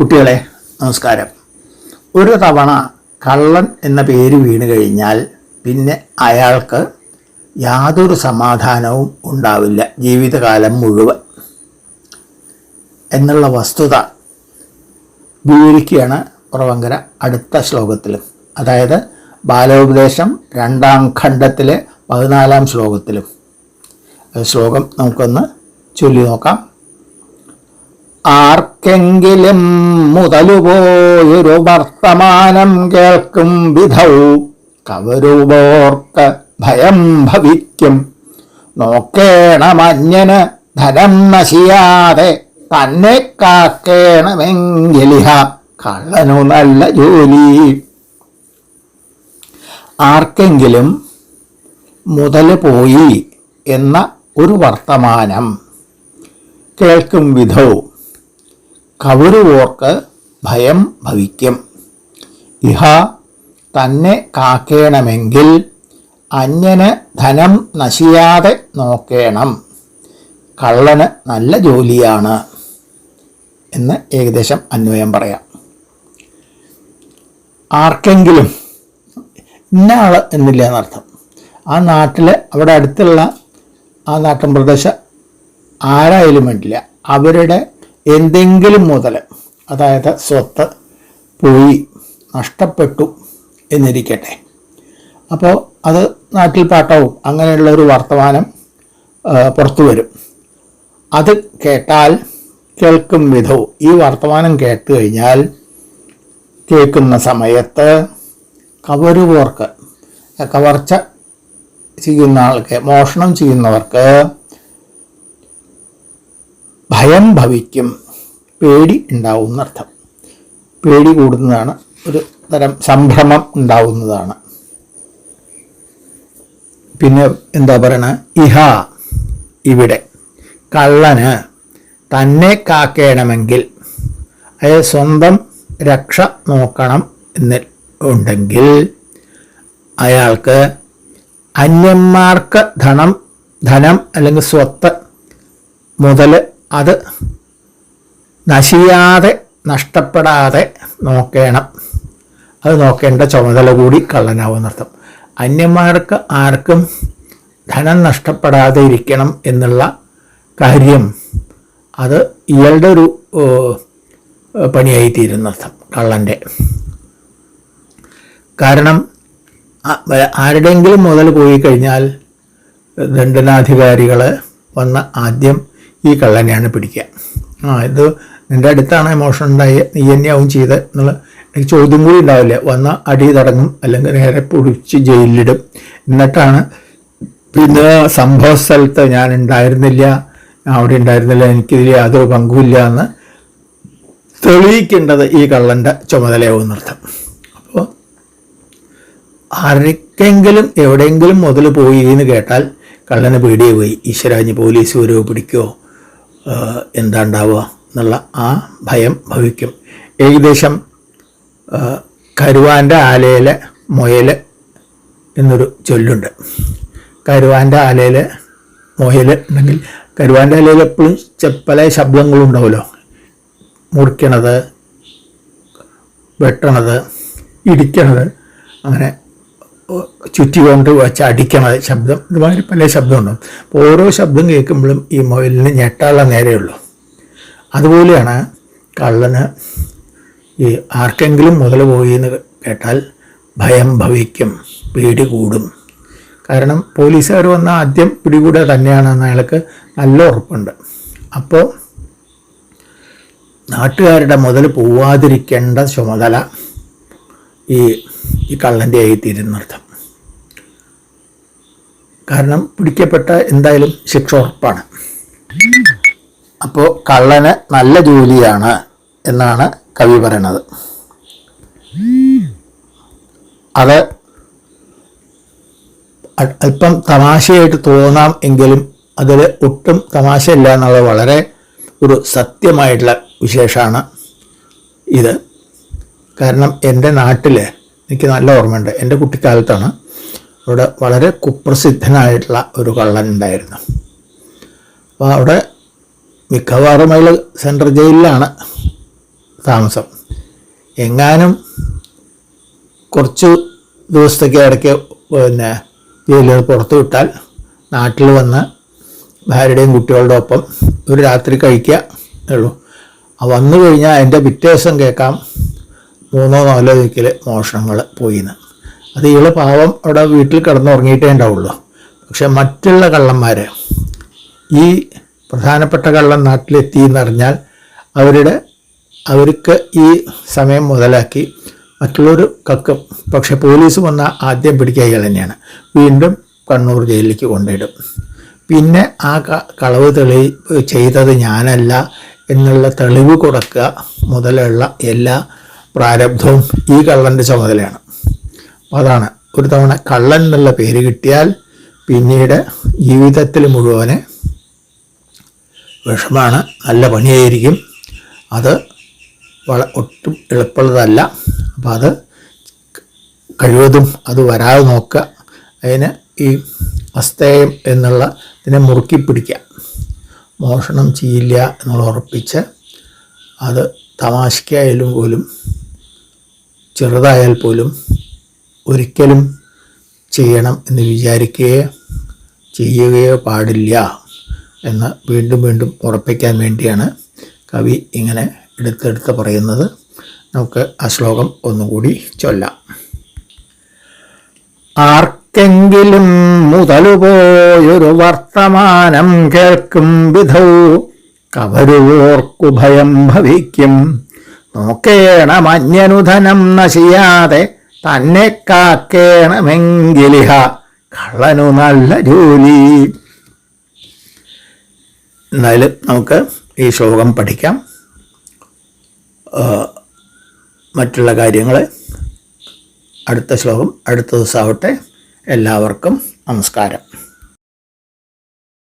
കുട്ടികളെ നമസ്കാരം. ഒരു തവണ കള്ളൻ എന്ന പേര് വീണ് കഴിഞ്ഞാൽ പിന്നെ അയാൾക്ക് യാതൊരു സമാധാനവും ഉണ്ടാവില്ല ജീവിതകാലം മുഴുവൻ എന്നുള്ള വസ്തുത വിവരിക്കുകയാണ് കുറവങ്കര അടുത്ത ശ്ലോകത്തിലും, അതായത് ബാലോപദേശം 2-ാം ഖണ്ഡത്തിലെ 14-ാം ശ്ലോകത്തിലും. ശ്ലോകം നമുക്കൊന്ന് ചൊല്ലി നോക്കാം. ആർക്കെങ്കിലും മുതലുപോയൊരു വർത്തമാനം കേൾക്കും വിധൗ കവരുവോർക്ക് ഭയം ഭവിക്കും. നോക്കേണമന്യന് ധനം നശിയാതെ തന്നെ കാക്കേണമെങ്കിലിഹ കള്ളനു നല്ല ജോലി. ആർക്കെങ്കിലും മുതല് പോയി എന്ന ഒരു വർത്തമാനം കേൾക്കും വിധൗ കവരുവോർക്ക് ഭയം ഭവിക്കും. ഇഹ തന്നെ കാക്കേണമെങ്കിൽ അന്യന് ധനം നശിയാതെ നോക്കേണം, കള്ളന് നല്ല ജോലിയാണ് എന്ന് ഏകദേശം അന്വയം പറയാം. ആർക്കെങ്കിലും ഇന്ന ആൾ എന്നില്ല എന്നർത്ഥം. ആ നാട്ടിൽ അവിടെ അടുത്തുള്ള ആ നാട്ടിൻ പ്രദേശം ആരായാലും വേണ്ടില്ല, അവരുടെ എന്തെങ്കിലും മുതൽ, അതായത് സ്വത്ത് പോയി നഷ്ടപ്പെട്ടു എന്നിരിക്കട്ടെ. അപ്പോൾ അത് നാട്ടിൽ പാട്ടവും അങ്ങനെയുള്ള ഒരു വർത്തമാനം പുറത്തു വരും. അത് കേട്ടാൽ കേൾക്കും വിധവും, ഈ വർത്തമാനം കേട്ട് കഴിഞ്ഞാൽ കേൾക്കുന്ന സമയത്ത് കവരുവോർക്ക്, കവർച്ച ചെയ്യുന്ന ആൾക്ക്, മോഷണം ചെയ്യുന്നവർക്ക് ഭയം ഭവിക്കും, പേടി ഉണ്ടാവും എന്നർത്ഥം. പേടി കൂടുന്നതാണ്, ഒരു തരം സംഭ്രമം ഉണ്ടാവുന്നതാണ്. പിന്നെ എന്താ പറയണ, ഇഹ ഇവിടെ കള്ളന് തന്നെ കാക്കേണമെങ്കിൽ, അതായത് സ്വന്തം രക്ഷ നോക്കണം എന്നുണ്ടെങ്കിൽ അയാൾക്ക് അന്യന്മാർക്ക് ധനം അല്ലെങ്കിൽ സ്വത്ത് മുതൽ അത് നശിയാതെ നഷ്ടപ്പെടാതെ നോക്കണം. അത് നോക്കേണ്ട ചുമതല കൂടി കള്ളനാവുന്നർത്ഥം. അന്യന്മാർക്ക് ആർക്കും ധനം നഷ്ടപ്പെടാതെ ഇരിക്കണം എന്നുള്ള കാര്യം അത് ഇയാളുടെ ഒരു പണിയായി തീരുന്നർത്ഥം, കള്ളൻ്റെ. കാരണം ആരുടെയെങ്കിലും മുതൽ പോയി കഴിഞ്ഞാൽ ദണ്ഡനാധികാരികൾ വന്ന് ആദ്യം ഈ കള്ളനെയാണ് പിടിക്കുക. ഇത് നിൻ്റെ അടുത്താണ് മോഷണം ഉണ്ടായി, നീ തന്നെയാവും ചെയ്ത് എന്നുള്ള എനിക്ക് ചോദ്യം കൂടി ഉണ്ടാവില്ല. വന്ന അടി തടങ്ങും, അല്ലെങ്കിൽ നേരെ പിടിച്ച് ജയിലിലിടും. എന്നിട്ടാണ് പിന്നെ സംഭവ സ്ഥലത്ത് ഞാൻ ഉണ്ടായിരുന്നില്ല, അവിടെ ഉണ്ടായിരുന്നില്ല, എനിക്കിതിൽ യാതൊരു പങ്കുമില്ല എന്ന് തെളിയിക്കേണ്ടത് ഈ കള്ളൻ്റെ ചുമതലയാവുന്നർത്ഥം. അപ്പോൾ ആർക്കെങ്കിലും എവിടെയെങ്കിലും മുതൽ പോയി എന്ന് കേട്ടാൽ കള്ളന് പേടിയെ പോയി, ഈശ്വരാഞ്ഞ് പോലീസ് വരുമോ പിടിക്കുമോ എന്താ ഉണ്ടാവുക എന്നുള്ള ആ ഭയം ഭവിക്കും. ഏകദേശം കരുവാൻ്റെ ആലയിലെ മുയൽ എന്നൊരു ചൊല്ലുണ്ട്. കരുവാൻ്റെ ആലയിൽ മുയൽ ഉണ്ടെങ്കിൽ കരുവാൻ്റെ ആലയിൽ എപ്പോഴും പല ശബ്ദങ്ങളും ഉണ്ടാവുമല്ലോ. മുറിക്കണത്, വെട്ടണത്, ഇടിക്കണത്, അങ്ങനെ ചുറ്റി കൊണ്ട് വെച്ച് അടിക്കണത് ശബ്ദം, ഇതുമാതിരി പല ശബ്ദമുണ്ടാവും. അപ്പോൾ ഓരോ ശബ്ദം കേൾക്കുമ്പോഴും ഈ മുയലിന് ഞെട്ടാനുള്ള നേരെയുള്ളൂ. അതുപോലെയാണ് കള്ളന് ഈ ആർക്കെങ്കിലും മുതൽ പോയി എന്ന് കേട്ടാൽ ഭയം ഭവിക്കും, പേടി കൂടും. കാരണം പോലീസുകാർ വന്ന ആദ്യം പിടികൂടുക തന്നെയാണെന്ന് അയാൾക്ക് നല്ല ഉറപ്പുണ്ട്. അപ്പോൾ നാട്ടുകാരുടെ മുതൽ പോവാതിരിക്കേണ്ട ചുമതല ഈ കള്ളൻ്റെ ആയിത്തീരുന്നർത്ഥം. കാരണം പിടിക്കപ്പെട്ട എന്തായാലും ശിക്ഷ ഉറപ്പാണ്. അപ്പോൾ കള്ളന് നല്ല ജോലിയാണ് എന്നാണ് കവി പറയണത്. അത് അല്പം തമാശയായിട്ട് തോന്നാം എങ്കിലും അതിൽ ഒട്ടും തമാശയില്ല എന്നുള്ളത് വളരെ ഒരു സത്യമായിട്ടുള്ള വിശേഷമാണ് ഇത്. കാരണം എൻ്റെ നാട്ടിൽ എനിക്ക് നല്ല ഓർമ്മയുണ്ട്. എൻ്റെ കുട്ടിക്കാലത്താണ് അവിടെ വളരെ കുപ്രസിദ്ധനായിട്ടുള്ള ഒരു കള്ളൻ ഉണ്ടായിരുന്നു. അപ്പോൾ അവിടെ മിക്കവാറും അയാൾ സെൻട്രൽ ജയിലിലാണ് താമസം. എങ്ങാനും കുറച്ച് ദിവസത്തേക്ക് ഇടയ്ക്ക് ജയിലിൽ പുറത്തു വിട്ടാൽ നാട്ടിൽ വന്ന് ഭാര്യയുടെയും കുട്ടികളുടെ ഒപ്പം ഒരു രാത്രി കഴിക്കുക ഉള്ളൂ. വന്നു കഴിഞ്ഞാൽ അതിൻ്റെ പിറ്റേ ദിവസം കേൾക്കാം 3-4 ദിക്കിൽ മോഷണങ്ങൾ പോയിന്ന്. അത് ഇയാൾ പാവം അവിടെ വീട്ടിൽ കിടന്നുറങ്ങിയിട്ടേ ഉണ്ടാവുള്ളൂ. പക്ഷെ മറ്റുള്ള കള്ളന്മാർ, ഈ പ്രധാനപ്പെട്ട കള്ളൻ നാട്ടിലെത്തി എന്നറിഞ്ഞാൽ അവർക്ക് ഈ സമയം മുതലാക്കി മറ്റുള്ളവർ കക്കും. പക്ഷെ പോലീസ് വന്നാൽ ആദ്യം പിടിക്കുക ഇയാൾ തന്നെയാണ്. വീണ്ടും കണ്ണൂർ ജയിലിലേക്ക് കൊണ്ടിടും. പിന്നെ ആ കളവ് ചെയ്തത് ഞാനല്ല എന്നുള്ള തെളിവ് കൊടുക്കുക മുതലുള്ള എല്ലാ പ്രാരബ്ധവും ഈ കള്ളൻ്റെ ചുമതലയാണ്. അതാണ്, ഒരു തവണ കള്ളൻ എന്നുള്ള പേര് കിട്ടിയാൽ പിന്നീട് ജീവിതത്തിൽ മുഴുവന് വിഷമാണ്, നല്ല പണിയായിരിക്കും. അത് ഒട്ടും എളുപ്പമുള്ളതല്ല. അപ്പം അത് കഴിവതും അത് വരാതെ നോക്കുക. അതിന് ഈ അസ്തേയം എന്നുള്ള ഇതിനെ മുറുക്കി പിടിക്കുക. മോഷണം ചെയ്യില്ല എന്നുള്ള ഉറപ്പിച്ച് അത് തമാശയ്ക്കായാലും പോലും ചെറുതായാൽ പോലും ഒരിക്കലും ചെയ്യണം എന്ന് ചെയ്യുകയോ പാടില്ല എന്ന് വീണ്ടും വീണ്ടും ഉറപ്പിക്കാൻ വേണ്ടിയാണ് കവി ഇങ്ങനെ എടുത്തെടുത്ത് പറയുന്നത്. നമുക്ക് ആ ശ്ലോകം ഒന്നുകൂടി ചൊല്ലാം. ആർക്കെങ്കിലും മുതലുപോയൊരു വർത്തമാനം കേൾക്കും വിധൗ കവരുവോർക്കു ഭയം ഭവിക്കും. നോക്കേണമന്യനുധനം നശിയാതെ തന്നെ കാക്കേണമെങ്കിലിഹ കള്ളനു നല്ല ജോലി. എന്നാലും നമുക്ക് ഈ ശ്ലോകം പഠിക്കാം. മറ്റുള്ള കാര്യങ്ങൾ അടുത്ത ശ്ലോകം അടുത്ത ദിവസമാവട്ടെ. എല്ലാവർക്കും നമസ്കാരം.